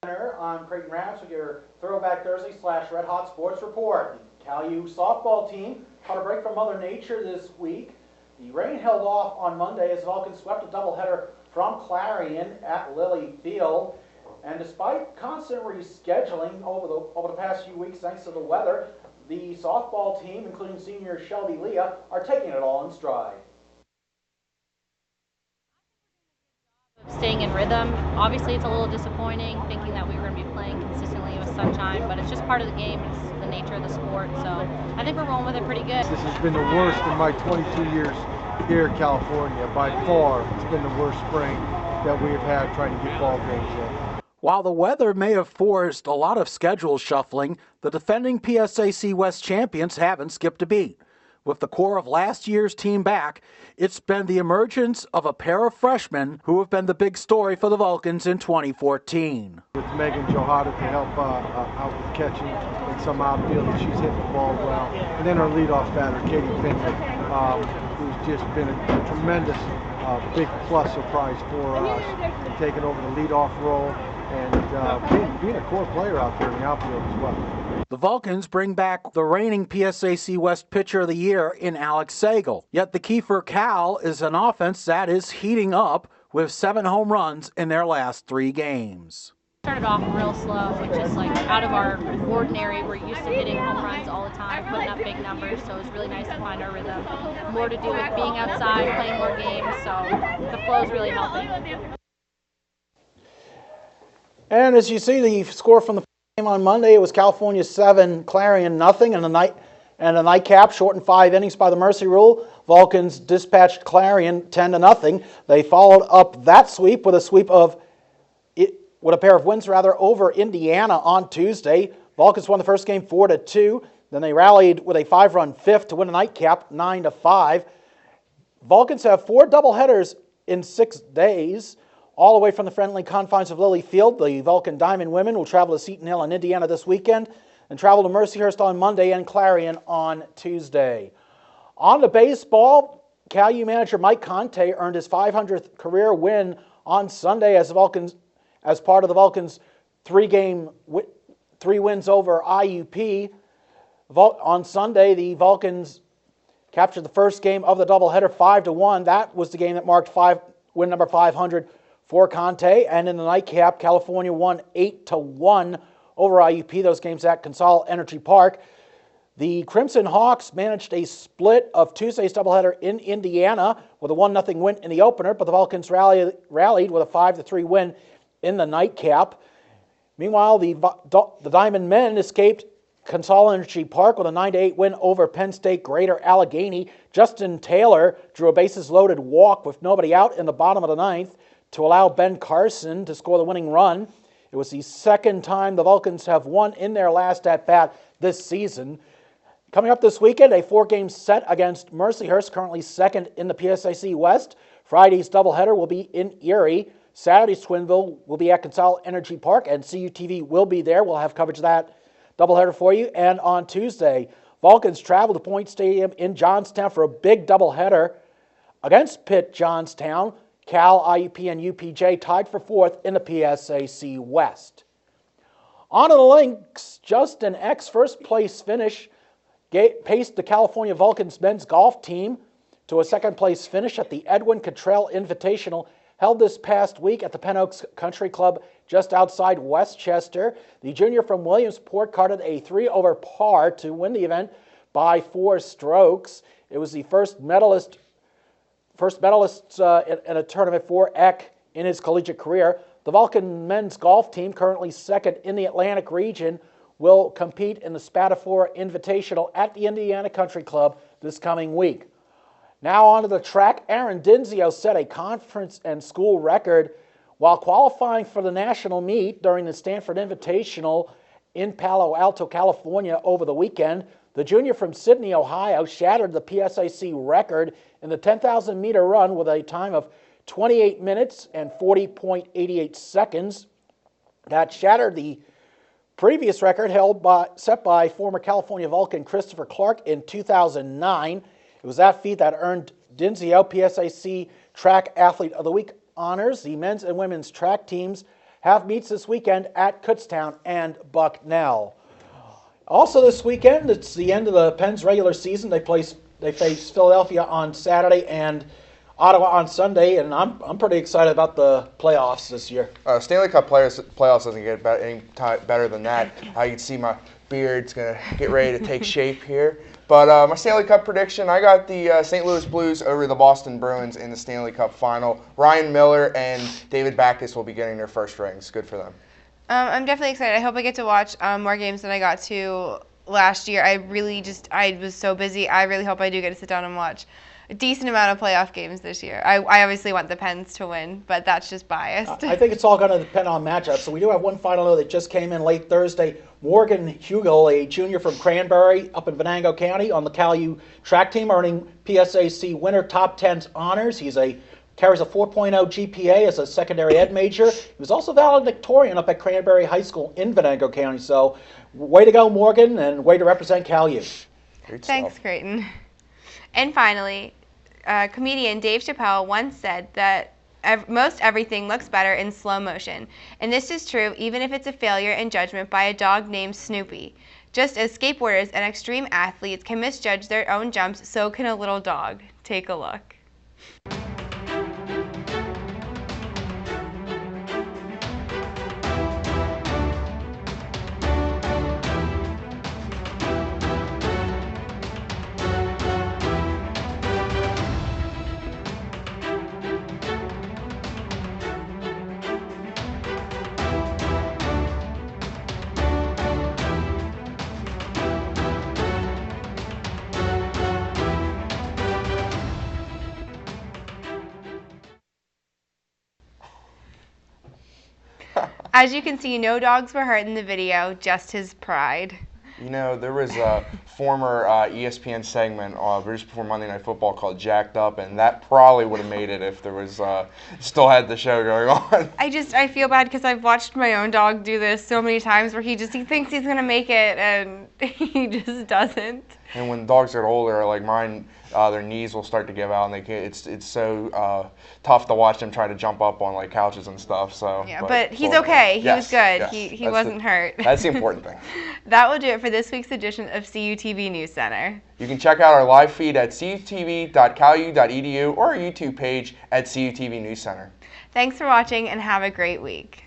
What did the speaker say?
I'm Creighton Rams with your Throwback Thursday / Red Hot Sports Report. The Cal U softball team caught a break from Mother Nature this week. The rain held off on Monday as Vulcans swept a doubleheader from Clarion at Lilly Field. And despite constant rescheduling over the past few weeks thanks to the weather, the softball team, including senior Shelby Leah, are taking it all in stride. Staying in rhythm. Obviously it's a little disappointing thinking that we were going to be playing consistently with sunshine, but it's just part of the game. It's the nature of the sport, so I think we're rolling with it pretty good. This has been the worst in my 22 years here in California. By far, it's been the worst spring that we have had trying to get ball games in. While the weather may have forced a lot of schedule shuffling, the defending PSAC West champions haven't skipped a beat. With the core of last year's team back, it's been the emergence of a pair of freshmen who have been the big story for the Vulcans in 2014. With Megan Johada to help out with catching and some outfield, and she's hitting the ball well. And then our leadoff batter, Katie Finley, who's just been a tremendous big plus surprise for us, and taking over the leadoff role and being a core player out there in the outfield as well. The Vulcans bring back the reigning PSAC West Pitcher of the Year in Alex Sagel. Yet the key for Cal is an offense that is heating up with 7 home runs in their last 3 games. Started off real slow, which is like out of our ordinary. We're used to hitting home runs all the time, putting up big numbers, so it's really nice to find our rhythm. More to do with being outside, playing more games, so the flow is really helping. And as you see, the score from the game on Monday, it was California 7, Clarion nothing, and a nightcap shortened 5 innings by the mercy rule. Vulcans dispatched Clarion 10-0. They followed up that sweep with a pair of wins over Indiana on Tuesday. Vulcans won the first game 4-2. Then they rallied with a 5-run fifth to win a nightcap 9-5. Vulcans have 4 doubleheaders in 6 days. All the way from the friendly confines of Lilly Field, the Vulcan Diamond women will travel to Seton Hill in Indiana this weekend and travel to Mercyhurst on Monday and Clarion on Tuesday. On to baseball, Cal U manager Mike Conte earned his 500th career win on Sunday as part of the Vulcans' 3 wins over IUP. On Sunday, the Vulcans captured the first game of the doubleheader 5-1. That was the game that marked win number 500 for Conte, and in the nightcap, California won 8-1 over IUP. Those games at Consol Energy Park. The Crimson Hawks managed a split of Tuesday's doubleheader in Indiana with a 1-0 win in the opener, but the Vulcans rallied with a 5-3 win in the nightcap. Meanwhile, the Diamond men escaped Consol Energy Park with a 9-8 win over Penn State Greater Allegheny. Justin Taylor drew a bases-loaded walk with nobody out in the bottom of the 9th to allow Ben Carson to score the winning run. It was the second time the Vulcans have won in their last at-bat this season. Coming up this weekend, a 4-game set against Mercyhurst, currently second in the PSAC West. Friday's doubleheader will be in Erie. Saturday's Twinville will be at Consol Energy Park, and CUTV will be there. We'll have coverage of that doubleheader for you. And on Tuesday, Vulcans travel to Point Stadium in Johnstown for a big doubleheader against Pitt Johnstown. Cal, IUP, and UPJ tied for 4th in the PSAC West. On to the Lynx, Justin Eck's first-place finish paced the California Vulcans men's golf team to a second-place finish at the Edwin Cottrell Invitational held this past week at the Penn Oaks Country Club just outside Westchester. The junior from Williamsport carded a 3 over par to win the event by 4 strokes. It was the first medalist in a tournament for Eck in his collegiate career. The Vulcan men's golf team, currently second in the Atlantic region, will compete in the Spatafora Invitational at the Indiana Country Club this coming week. Now on to the track. Aaron Dinzio set a conference and school record while qualifying for the national meet during the Stanford Invitational in Palo Alto, California over the weekend. The junior from Sydney, Ohio, shattered the PSAC record in the 10,000-meter run with a time of 28 minutes and 40.88 seconds. That shattered the previous record set by former California Vulcan Christopher Clark in 2009. It was that feat that earned Dinzio PSAC Track Athlete of the Week honors. The men's and women's track teams have meets this weekend at Kutztown and Bucknell. Also this weekend, it's the end of the Pens regular season. They face Philadelphia on Saturday and Ottawa on Sunday, and I'm pretty excited about the playoffs this year. Stanley Cup playoffs doesn't get any better than that. You can see my beard's going to get ready to take shape here. But my Stanley Cup prediction, I got the St. Louis Blues over the Boston Bruins in the Stanley Cup final. Ryan Miller and David Backes will be getting their first rings. Good for them. I'm definitely excited. I hope I get to watch more games than I got to last year. I was so busy. I really hope I do get to sit down and watch a decent amount of playoff games this year. I obviously want the Pens to win, but that's just biased. I think it's all going to depend on matchups. So we do have one final note that just came in late Thursday. Morgan Hugel, a junior from Cranberry up in Venango County on the Cal-U track team, earning PSAC winter top 10 honors. Carries a 4.0 GPA as a secondary ed major. He was also valedictorian up at Cranberry High School in Venango County. So way to go, Morgan, and way to represent Cal-U. Thanks, Creighton. And finally, comedian Dave Chappelle once said that most everything looks better in slow motion. And this is true even if it's a failure in judgment by a dog named Snoopy. Just as skateboarders and extreme athletes can misjudge their own jumps, so can a little dog. Take a look. As you can see, no dogs were hurt in the video, just his pride. You know, there was a former ESPN segment just before Monday Night Football called Jacked Up, and that probably would have made it if there was still had the show going on. I feel bad because I've watched my own dog do this so many times where he thinks he's going to make it, and he just doesn't. And when dogs get older, like mine, their knees will start to give out, and it's so tough to watch them try to jump up on like couches and stuff. So yeah, but he's okay. He was good. Yes, he wasn't hurt. That's the important thing. That will do it for this week's edition of CUTV News Center. You can check out our live feed at cutv.calu.edu or our YouTube page at CUTV News Center. Thanks for watching and have a great week.